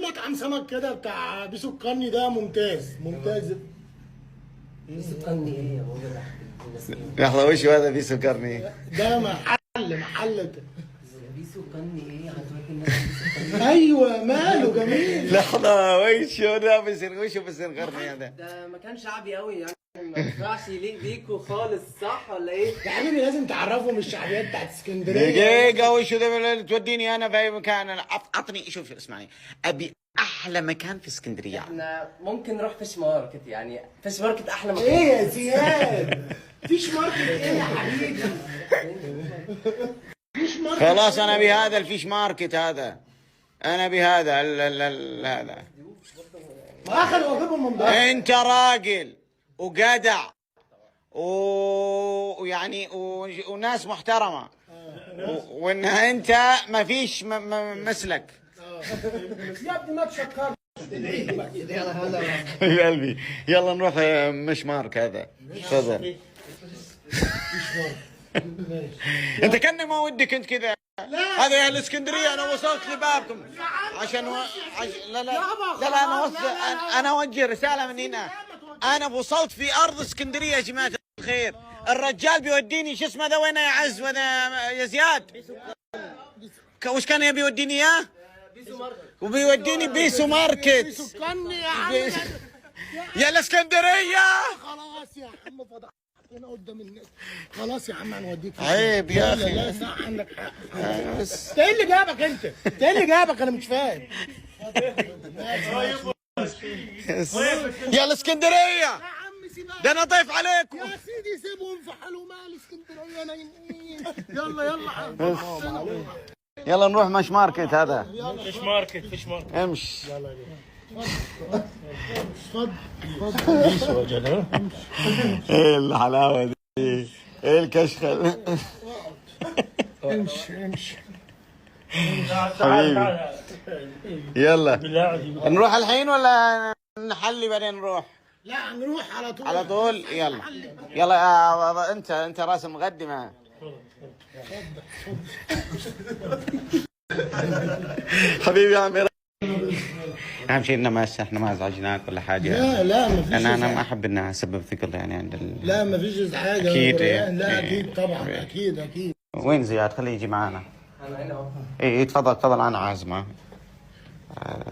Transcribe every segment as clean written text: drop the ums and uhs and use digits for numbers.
مطعم سمك كده بتاع بيسو القرني ده ممتاز ممتاز. بيسو القرني ايه يا بابا؟ لحظة وش هذا بيسو القرني؟ ده محل بيسو القرني ايه؟ هتودي الناس بيسو القرني؟ ايوه ماله جميل. لحظة وش هذا بيصير وش بيصير قرني هذا؟ ده مكان شعبي قوي يعني ما ينفعش يليق بيكوا خالص صح ولا ايه؟ يا حبيبي لازم تعرفهم الشعبيات بتاعت اسكندريه. دقيقة وش ذا توديني أنا في أي مكان؟ أنا عطني شوف اسمعني، أبي أحلى مكان في اسكندرية. احنا ممكن نروح فيش ماركت، يعني فيش ماركت احلى مكان. ايه يا زياد؟ فيش ماركت ايه يا حبيبي؟ فيش ماركت. خلاص أنا بهذا الفيش ماركت هذا، أنا بهذا هذا. ما اخذ واجبهم من ده. أنت راجل وجدع ويعني وناس محترمة، وإن أنت ما فيش مثلك. يا ابني ما تشكر. يا قلبي يلا نروح مش مارك هذا، تفضل. انت كان ما ودك انت كذا. هذا يا الاسكندريه، انا وصلت لبابكم عشان لا لا لا انا اوجه رساله من هنا. انا وصلت في ارض اسكندريه يا جماعه الخير. الرجال بيوديني شو اسمه ذا وين يا عز وذا يا زياد؟ وش كان يبي يوديني اياه؟ وبيوديني بيسو ماركت. سكني يا عم. يا الاسكندريه. خلاص يا عم فضحتنا قدام الناس. خلاص يا عم هنوديك. عيب يا اخي. لا صح عندك حق. بس انت ايه اللي جابك انت؟ انت ايه اللي جابك انا مش فاهم. يا الاسكندريه، يا عم سيبها. ده انا ضيف عليكم. يا سيدي سيبهم في حالهم مال اسكندريه نايمين. يلا يلا نروح مش ماركت هذا. فيش ماركت امش. اتفضل اتفضل. بيسو اجل ها. ايه الحلاوه دي، ايه الكشخه. امشي حبيبي يلا بالله نروح الحين ولا نحلي بعدين نروح؟ لا نروح على طول. على طول يلا. يلا انت راس مقدمه. حبيبي يا عمي. اهم شيء انه احنا ما ازعجناك ولا حاجه. لا ما فيش. انا ما احب انها اسبب ثقل يعني عند لا ما فيش ازعاج. أكيد. لا اكيد طبعا اكيد. وين زياد؟ خليه يجي معانا. انا هنا اهو. ايه تفضل انا عازمه.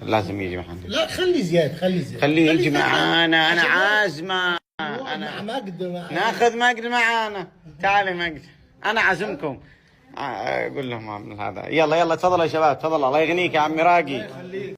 لازم يجي معانا. لا خلي زياد خليه يجي معانا، انا عازمه. مع مجد ناخذ مجد معانا. تعالي مجد، انا عازمكم. قول لهم هذا. يلا تفضلوا يا شباب، تفضل. الله يغنيك يا عمي راقي.